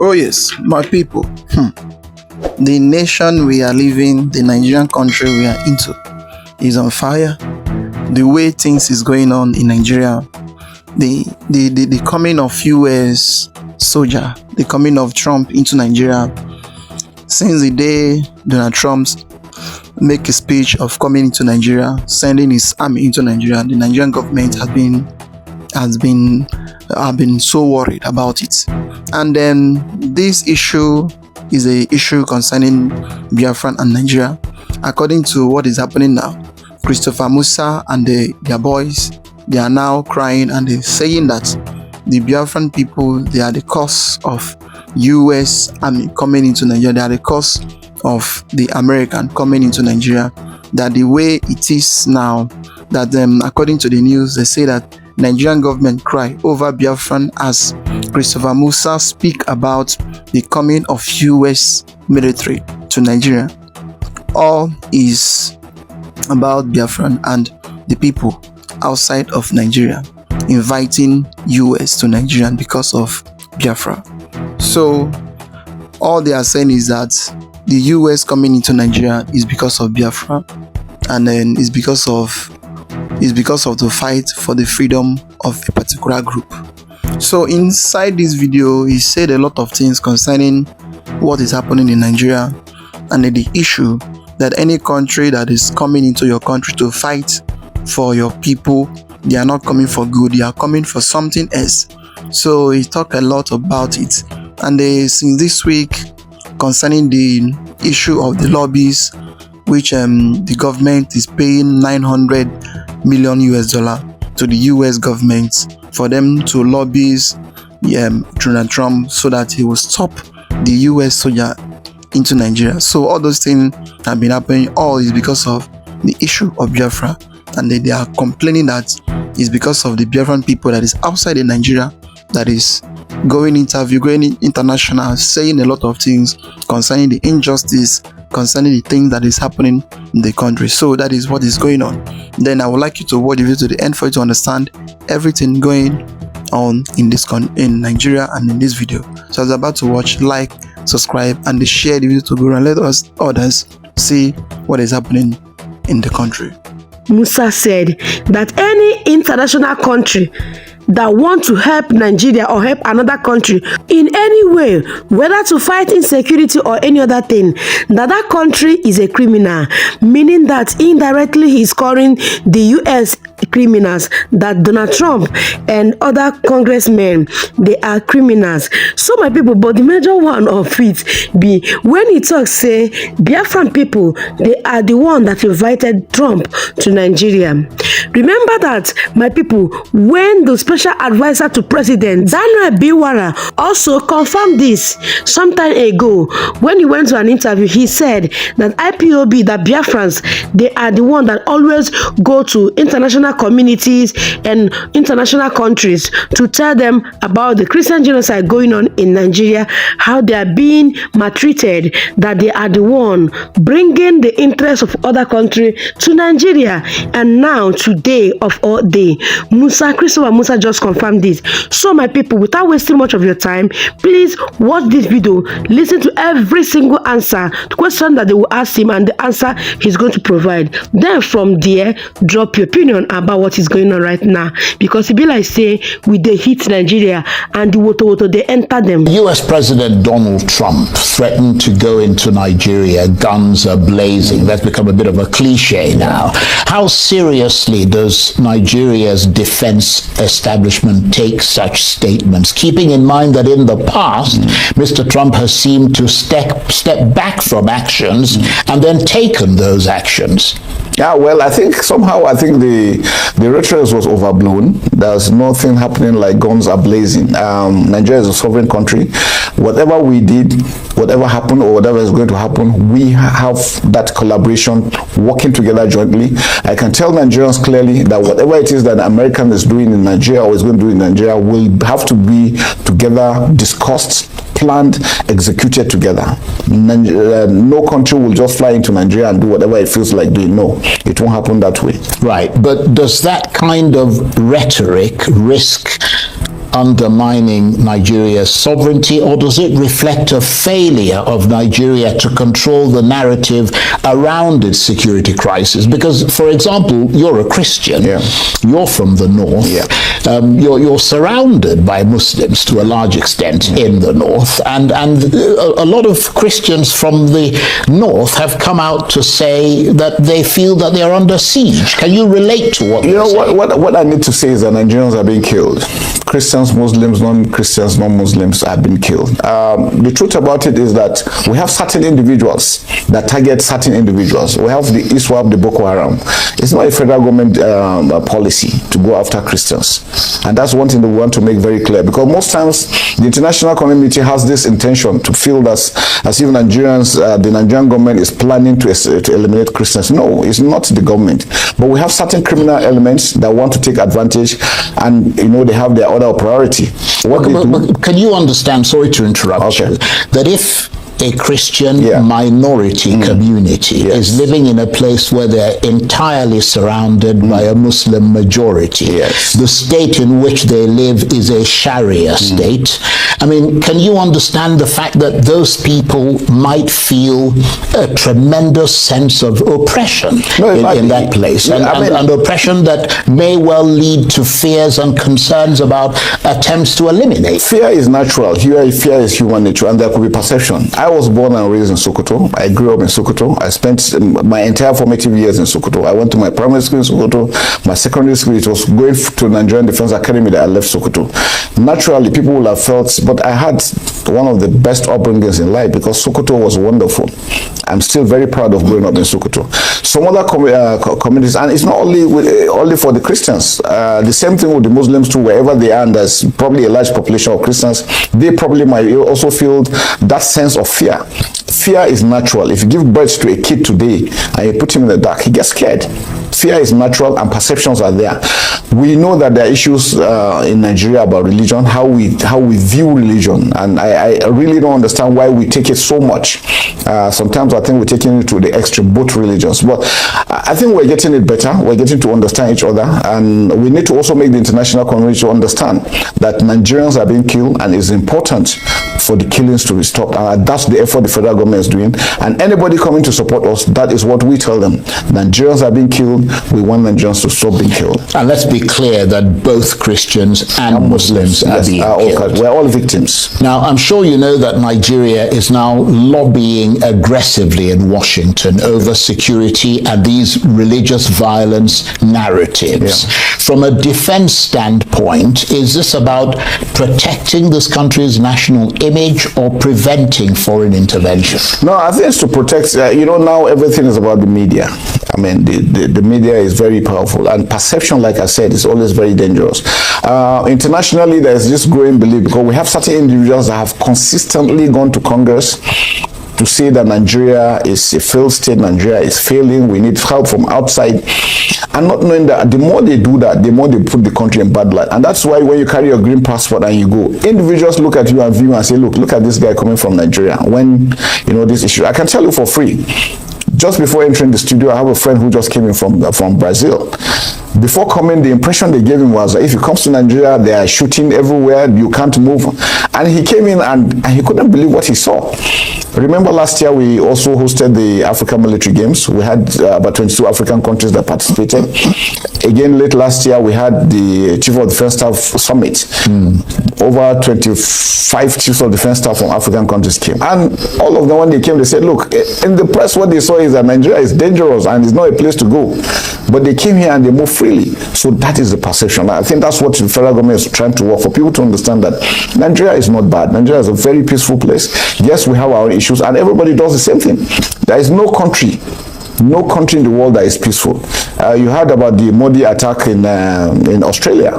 Oh yes, my people. The nation we are living, the Nigerian country we are into, is on fire. The way things is going on in Nigeria, the coming of US soldier, the coming of Trump into Nigeria, since the day Donald Trump make a speech of coming into Nigeria, sending his army into Nigeria, the Nigerian government has been so worried about it. And then this issue is a issue concerning Biafran and Nigeria. According to what is happening now, Christopher Musa and their boys, they are now crying and they're saying that the Biafran people, they are the cause of US army coming into Nigeria. They are the cause of the American coming into Nigeria. That the way it is now, that according to the news, they say that Nigerian government cry over Biafran as Christopher Musa speak about the coming of US military to Nigeria. All is about Biafran and the people outside of Nigeria inviting US to Nigeria because of Biafra. So all they are saying is that the US coming into Nigeria is because of Biafra, and then it's because of the fight for the freedom of a particular group. So inside this video, he said a lot of things concerning what is happening in Nigeria and the issue that any country that is coming into your country to fight for your people, they are not coming for good, they are coming for something else. So he talked a lot about it. And since this week, concerning the issue of the lobbies, which the government is paying $900 million to the US government for them to lobby Donald Trump so that he will stop the US soldier into Nigeria. So all those things have been happening. All is because of the issue of Biafra, and they are complaining that it's because of the Biafran people that is outside of Nigeria that is going international, saying a lot of things concerning the injustice, concerning the things that is happening in the country. So that is what is going on. Then I would like you to watch the video to the end for you to understand everything going on in Nigeria and in this video. So as about to watch, like, subscribe, and share the video to go and let others see what is happening in the country. Musa said that any international country that want to help Nigeria or help another country in any way, whether to fight insecurity or any other thing, that country is a criminal, meaning that indirectly he's calling the US criminals, that Donald Trump and other congressmen, they are criminals. So my people, but the major one of it be when he talks, say Biafran people, they are the one that invited Trump to Nigeria. Remember that, my people, when the special advisor to President Daniel Biwara also confirmed this sometime ago when he went to an interview. He said that IPOB, that Biafrans, they are the one that always go to international communities and international countries to tell them about the Christian genocide going on in Nigeria, how they are being maltreated, that they are the one bringing the interests of other countries to Nigeria. And now today of all day, Christopher Musa just confirmed this. So my people, without wasting much of your time, please watch this video, listen to every single answer, the question that they will ask him and the answer he's going to provide. Then from there, drop your opinion about what is going on right now, because it be like say with the hit Nigeria and the water they enter them. US President Donald Trump threatened to go into Nigeria, guns are blazing. That's become a bit of a cliche now. How seriously does Nigeria's defense establishment take such statements, keeping in mind that in the past, Mr. Trump has seemed to step back from actions and then taken those actions? Yeah, well, I think the rhetoric was overblown. There's nothing happening like guns are blazing. Nigeria is a sovereign country. Whatever we did, whatever happened or whatever is going to happen, we have that collaboration, working together jointly. I can tell Nigerians clearly that whatever it is that the American is doing in Nigeria or is going to do in Nigeria will have to be together, discussed, planned, executed together. No country will just fly into Nigeria and do whatever it feels like doing. No, it won't happen that way. Right, but does that kind of rhetoric risk undermining Nigeria's sovereignty, or does it reflect a failure of Nigeria to control the narrative around its security crisis? Because, for example, you're a Christian, you're from the north, you're surrounded by Muslims to a large extent in the north, and a lot of Christians from the north have come out to say that they feel that they are under siege. Can you relate to what they're saying? What I need to say is that Nigerians are being killed. Christians, Muslims, non-Christians, non-Muslims have been killed. The truth about it is that we have certain individuals that target certain individuals. We have the ISWAP, the Boko Haram. It's not a federal government policy to go after Christians. And that's one thing that we want to make very clear, because most times the international community has this intention to feel that as if Nigerians, the Nigerian government is planning to eliminate Christians. No, it's not the government. But we have certain criminal elements that want to take advantage, and they have their order of priority. But can you understand, sorry to interrupt you, that if a Christian minority community is living in a place where they're entirely surrounded by a Muslim majority, the state in which they live is a Sharia state, I mean, can you understand the fact that those people might feel a tremendous sense of oppression in that place, and oppression that may well lead to fears and concerns about attempts to eliminate? Fear is natural. Fear is human nature, and there could be perception. I was born and raised in Sokoto. I grew up in Sokoto. I spent my entire formative years in Sokoto. I went to my primary school in Sokoto. My secondary school, it was going to Nigerian Defense Academy that I left Sokoto. Naturally, people will have felt, but I had one of the best upbringings in life because Sokoto was wonderful. I'm still very proud of growing up in Sokoto. Some other communities, and it's not only for the Christians. The same thing with the Muslims too. Wherever they are, and there's probably a large population of Christians, they probably might also feel that sense of fear. Fear is natural. If you give birth to a kid today and you put him in the dark, he gets scared. Fear is natural, and perceptions are there. We know that there are issues in Nigeria about religion, how we view religion, and I really don't understand why we take it so much. Sometimes I think we're taking it to the extreme, both religions. But I think we're getting it better. We're getting to understand each other, and we need to also make the international community to understand that Nigerians are being killed, and it's important for the killings to be stopped. And that's the effort the federal government is doing. And anybody coming to support us, that is what we tell them. Nigerians are being killed. We want Nigerians to stop being killed. And let's be clear that both Christians and Muslims are being killed. We're all victims. Now, I'm sure you know that Nigeria is now lobbying aggressively in Washington over security and these religious violence narratives. From a defense standpoint, is this about protecting this country's national image or preventing foreign intervention? No, I think it's to protect. Now everything is about the media. I mean, the media is very powerful, and perception, like I said, is always very dangerous. Internationally, there's this growing belief, because we have certain individuals that have consistently gone to Congress to say that Nigeria is a failed state, Nigeria is failing, we need help from outside, and not knowing that the more they do that, the more they put the country in bad light. And that's why when you carry your green passport and you go, individuals look at you and view and say, look at this guy coming from Nigeria. When this issue, I can tell you for free, just before entering the studio, I have a friend who just came in from Brazil. Before coming, the impression they gave him was that if he comes to Nigeria, they are shooting everywhere, you can't move. And he came in and he couldn't believe what he saw. Remember last year, we also hosted the African Military Games. We had about 22 African countries that participated. Again, late last year, we had the Chief of Defense Staff Summit. Over 25 Chiefs of Defense Staff from African countries came. And all of them, when they came, they said, look, in the press, what they saw is that Nigeria is dangerous and it's not a place to go. But they came here and they moved freely. So that is the perception. I think that's what the federal government is trying to work for, people to understand that Nigeria is not bad. Nigeria is a very peaceful place. Yes, we have our issues, and everybody does the same thing. There is no country in the world that is peaceful. You heard about the Modi attack in Australia.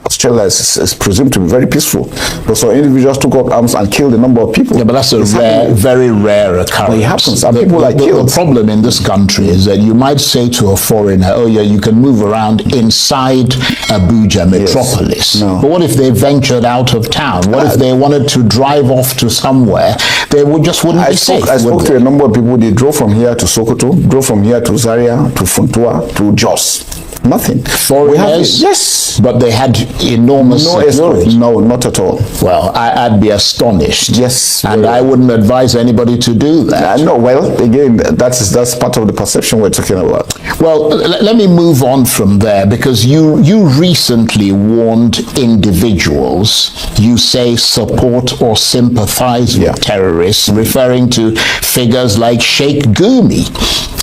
Australia is presumed to be very peaceful, but some individuals took up arms and killed a number of people. Yeah, but that's very rare occurrence. But it happens, and people are killed. The problem in this country is that you might say to a foreigner, oh yeah, you can move around inside Abuja metropolis. No. But what if they ventured out of town? What if they wanted to drive off to somewhere? They wouldn't be safe. I spoke to a number of people. They drove from here to Sokoto, drove from here to Zaria, to Funtua, to Jos. Nothing. Foreigners? Yes. But they had enormous security? No, not at all. Well, I'd be astonished. Yes. And I wouldn't advise anybody to do that. No, well, again, that's part of the perception we're talking about. Well, let me move on from there, because you recently warned individuals you say support or sympathize with terrorists, referring to figures like Sheikh Gumi.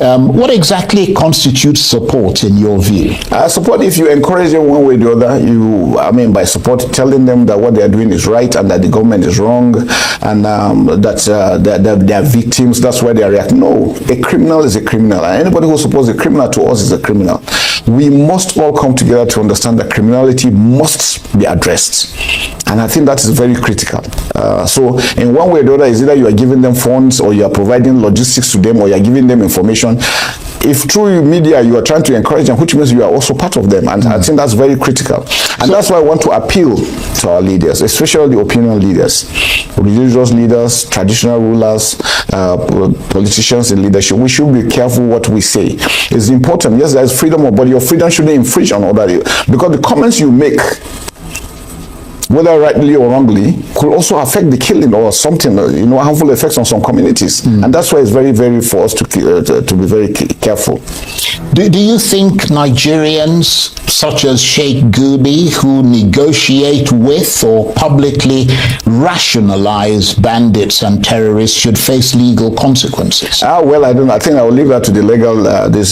What exactly constitutes support in your view? Support, if you encourage them one way or the other, by support, telling them that what they are doing is right and that the government is wrong, and that they are victims, that's why they are reacting. No, a criminal is a criminal, and anybody who supports a criminal to us is a criminal. We must all come together to understand that criminality must be addressed, and I think that is very critical. So in one way or the other, is either you are giving them funds, or you are providing logistics to them, or you are giving them information. If through media you are trying to encourage them, which means you are also part of them, and I think that's very critical. And that's why I want to appeal to our leaders, especially the opinion leaders, religious leaders, traditional rulers, politicians in leadership. We should be careful what we say. It's important. Yes, there is freedom of body. Your freedom shouldn't infringe on other, because the comments you make, whether rightly or wrongly, could also affect the killing or something, harmful effects on some communities. And that's why it's very, very for us to be very careful. Do you think Nigerians such as Sheikh Gumi, who negotiate with or publicly rationalize bandits and terrorists, should face legal consequences? Well, I don't know. I think I will leave that to the legal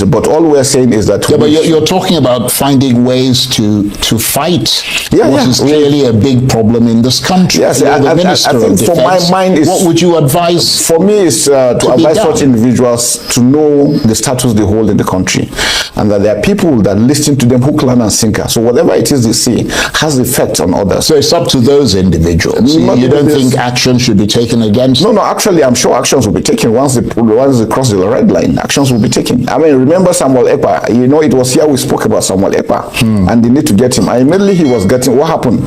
but all we're saying is that... Yeah, but you're talking about finding ways to fight what is clearly a big problem in this country. Yes, the Minister I think of Defense, for my mind is... What would you advise? For me, is to advise such individuals to know the status they hold in the country, and that there are people that listen to them hook, line, and sinker. So whatever it is they say has effect on others. So it's up to those individuals. You don't think action should be taken against them? No, actually, I'm sure actions will be taken once they cross the red line. Actions will be taken. Remember Samuel Ekpa? It was here we spoke about Samuel Ekpa, and they need to get him. And immediately he was getting, what happened?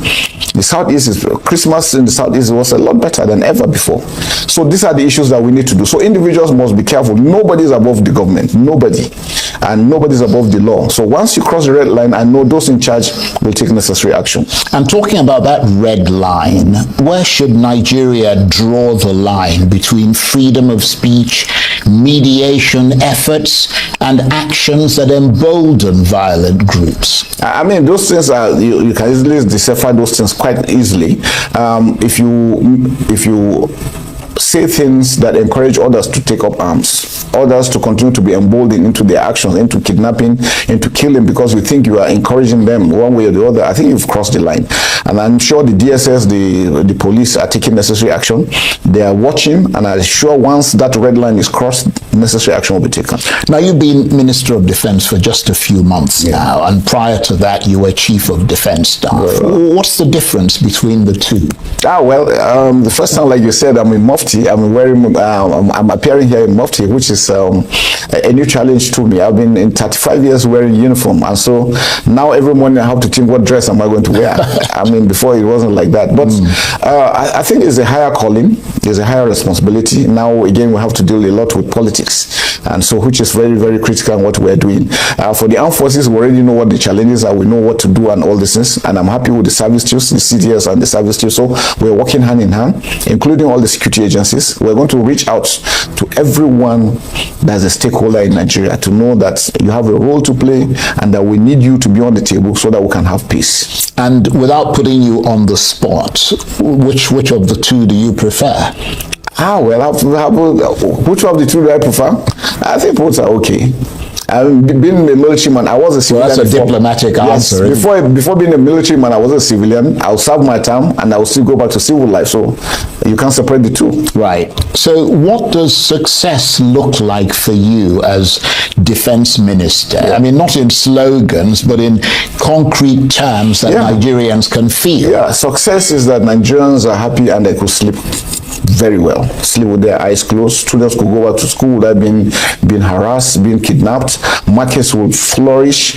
The Southeast, Christmas in the Southeast was a lot better than ever before. So these are the issues that we need to do. So individuals must be careful. Nobody is above the government. Nobody. And nobody is above the law. So once you cross the red line, I know those in charge will take necessary action. And talking about that red line, where should Nigeria draw the line between freedom of speech, mediation efforts, and actions that embolden violent groups? Those things are, you can easily decipher those things quite easily. If you say things that encourage others to take up arms, others to continue to be emboldened into their actions, into kidnapping, into killing, because you think you are encouraging them one way or the other, I think you've crossed the line. And I'm sure the DSS, the police are taking necessary action. They are watching, and I'm sure once that red line is crossed, necessary action will be taken. Now, you've been Minister of Defense for just a few months now, and prior to that, you were Chief of Defense Staff. What's the difference between the two? The first time, like you said, I'm in Mufti. I'm appearing here in Mufti, which is a new challenge to me. I've been in 35 years wearing uniform, and so now every morning I have to think, what dress am I going to wear? Before it wasn't like that. But I think it's a higher calling, there's a higher responsibility. Now again, we have to deal a lot with politics, and so which is very, very critical in what we're doing. For the armed forces, we already know what the challenges are, we know what to do and all these things, and I'm happy with the service chiefs, the CDS and the service chiefs. So we're working hand in hand, including all the security agencies. We're going to reach out to everyone that's a stakeholder in Nigeria to know that you have a role to play and that we need you to be on the table so that we can have peace. And without putting you on the spot, which of the two do you prefer? Which of the two do I prefer? I think both are okay. Being a military man, I was a civilian. Well, that's a diplomatic answer. Before being a military man, I was a civilian. I'll serve my term and I'll still go back to civil life. So you can't separate the two. Right. So what does success look like for you as defense minister? Not in slogans, but in concrete terms that Nigerians can feel. Yeah, success is that Nigerians are happy and they could sleep very well, sleep with their eyes closed. Students could go back to school without being harassed, being kidnapped. Markets will flourish.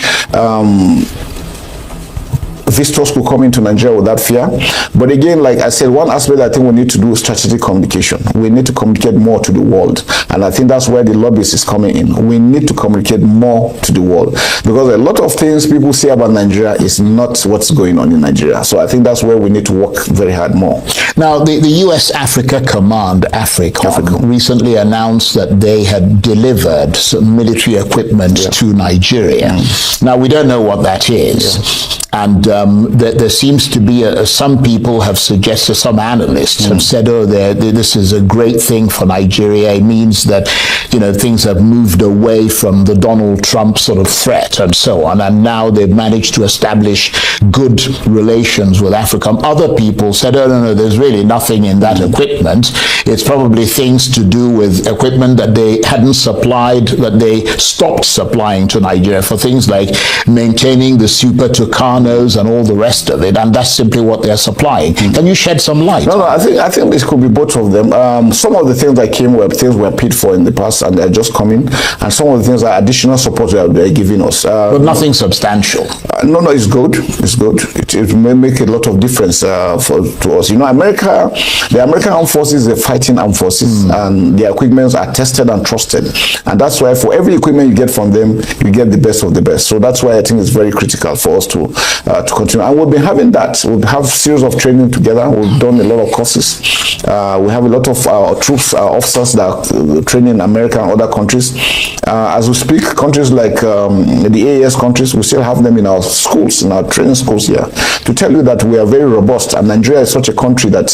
visitors could come into Nigeria without fear. But again, like I said, one aspect I think we need to do is strategic communication. We need to communicate more to the world. And I think that's where the lobbyist is coming in. We need to communicate more to the world, because a lot of things people say about Nigeria is not what's going on in Nigeria. So I think that's where we need to work very hard more. Now, the U.S. Africa Command, AFRICOM, recently announced that they had delivered some military equipment to Nigeria. Now, we don't know what that is. And there seems to be, some people have suggested, some analysts have said, oh, this is a great thing for Nigeria. It means that, you know, things have moved away from the Donald Trump sort of threat and so on. And now they've managed to establish good relations with Africa. Other people said, oh, no, there's really nothing in that equipment. It's probably things to do with equipment that they hadn't supplied, that they stopped supplying to Nigeria for things like maintaining the Super Tucano and all the rest of it, and that's simply what they're supplying. Can you shed some light? No, I think this could be both of them. Some of the things that came were things we were paid for in the past, and they're just coming. And some of the things are additional support they're giving us. But nothing substantial. No, it's good. It's good. It may make a lot of difference to us. You know, the American armed forces are fighting armed forces, and their equipments are tested and trusted. And that's why for every equipment you get from them, you get the best of the best. So that's why I think it's very critical for us to continue. And we've been having that. We've have series of training together. We've done a lot of courses. We have a lot of troops, officers that are training in America and other countries. As we speak, countries like the AAS countries, we still have them in our schools, in our training schools here, to tell you that we are very robust. And Nigeria is such a country that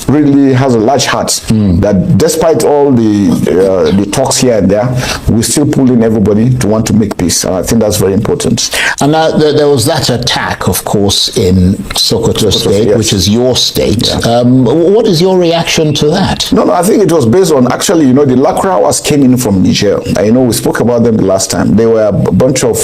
really has a large heart, that despite all the talks here and there, we still pull in everybody to want to make peace. And I think that's very important. And now there was that attack, of course, in Sokoto State, which is your state. What is your reaction to that? No, I think it was based on, actually, you know, the Lakrawas came in from Niger. I know we spoke about them the last time. They were a bunch of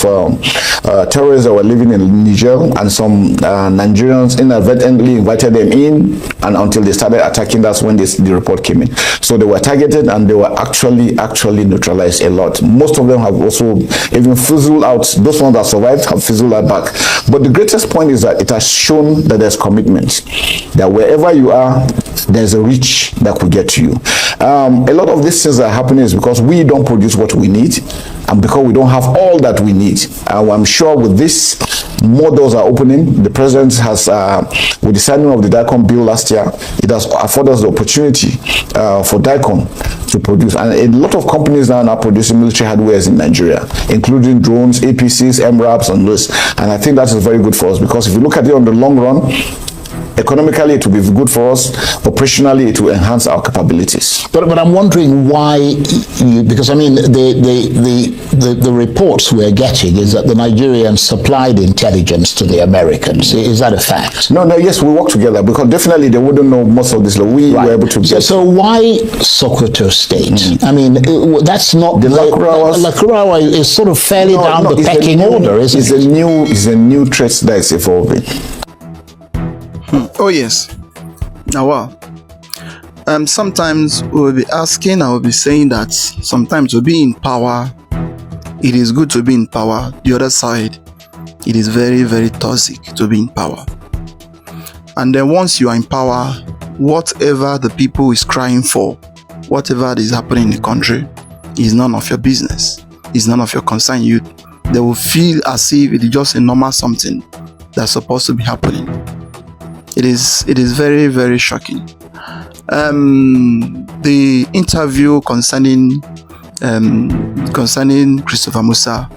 terrorists that were living in Niger, and some Nigerians inadvertently invited them in, and until they started attacking, that's when the report came in. So they were targeted, and they were actually neutralized a lot. Most of them have also even fizzled out. Those ones that survived have fizzled out back. But the greatest point is that it has shown that there's commitment, that wherever you are, there's a reach that could get to you. A lot of these things that are happening is because we don't produce what we need, and because we don't have all that we need. I'm sure with this, more doors are opening. The president has, with the signing of the DICOM bill last year, it has afforded us the opportunity for DICOM to produce. And a lot of companies now are producing military hardware in Nigeria, including drones, APCs, MRAPs, and this. And I think that is very good for us, because if you look at it on the long run, economically it will be good for us. Operationally, it will enhance our capabilities. But I'm wondering why because I mean the reports we're getting is that the Nigerians supplied intelligence to the Americans. Is that a fact? No, yes, we work together, because definitely they wouldn't know most of this. We were able to get. So why Sokoto State? I mean, that's not the Lakurawa is sort of fairly down the pecking order, isn't it? It's a new threat that is evolving. Oh yes. Now, wow. Sometimes we'll be asking, I will be saying that sometimes to be in power, it is good to be in power. The other side, it is very, very toxic to be in power. And then once you are in power, whatever the people is crying for, whatever is happening in the country, is none of your business. It's none of your concern. They will feel as if it is just a normal something that's supposed to be happening. It is very, very shocking. The interview concerning Christopher Musa,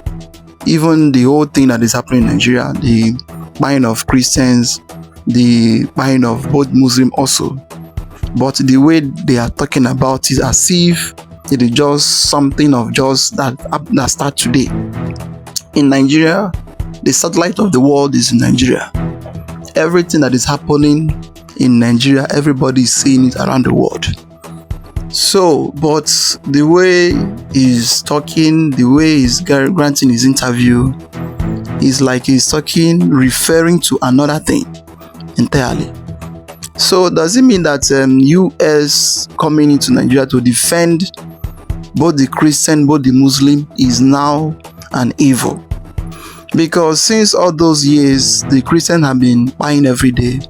even the whole thing that is happening in Nigeria, the buying of Christians, the buying of both Muslim also, but the way they are talking about it as if it is just something of just that start today. In Nigeria, the satellite of the world is in Nigeria. Everything that is happening in Nigeria, everybody is seeing it around the world. So, but the way he's talking, the way he's granting his interview, is like he's talking, referring to another thing entirely. So, does it mean that US coming into Nigeria to defend both the Christian, both the Muslim, is now an evil? Because since all those years, the Christians have been buying every day.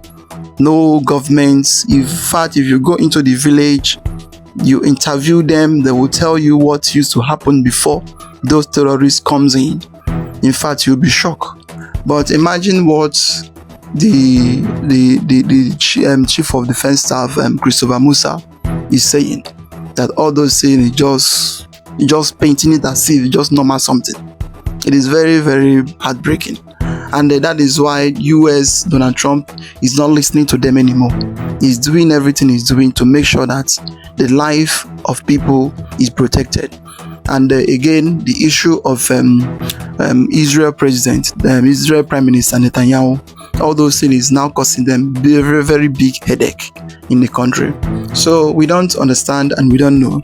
No governments. In fact, if you go into the village, you interview them, they will tell you what used to happen before those terrorists comes in. In fact, you'll be shocked. But imagine what the chief of defense staff, Christopher Musa, is saying, that all those things just painting it as if it's just normal something. It is very, very heartbreaking. And that is why US Donald Trump is not listening to them anymore. He's doing everything he's doing to make sure that the life of people is protected. And again, the issue of Israel president, Israel Prime Minister Netanyahu, all those things is now causing them very, very big headache in the country. So we don't understand and we don't know.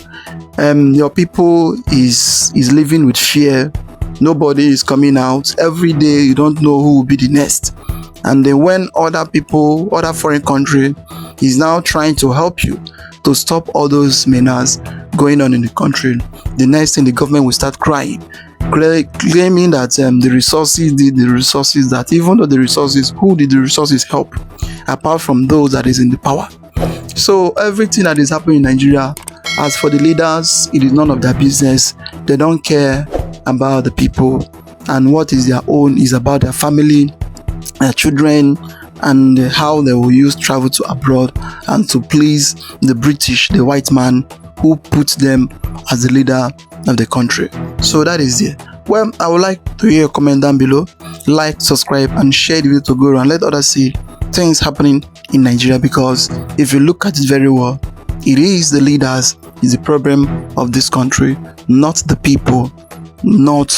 Your people is living with fear. Nobody is coming out. Every day you don't know who will be the next. And then when other people, other foreign country is now trying to help you to stop all those menaces going on in the country, the next thing the government will start crying, claiming that the resources did the resources, that even though the resources, who did the resources help apart from those that is in the power. So everything that is happening in Nigeria, as for the leaders, it is none of their business. They don't care about the people, and what is their own is about their family, their children, and how they will use travel to abroad and to please the British, the white man who puts them as the leader of the country. So that is it. Well, I would like to hear a comment down below. Like, subscribe, and share the video to go around. Let others see things happening in Nigeria, because if you look at it very well, it is the leaders is the problem of this country, not the people, not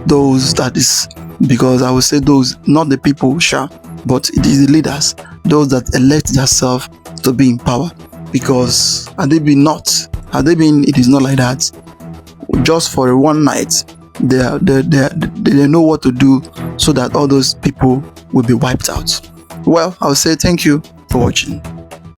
those that is, because I would say those, not the people, sure, but it is the leaders, those that elect themselves to be in power. Because had they been, it is not like that. Just for one night, they know what to do so that all those people will be wiped out. Well, I'll say thank you for watching.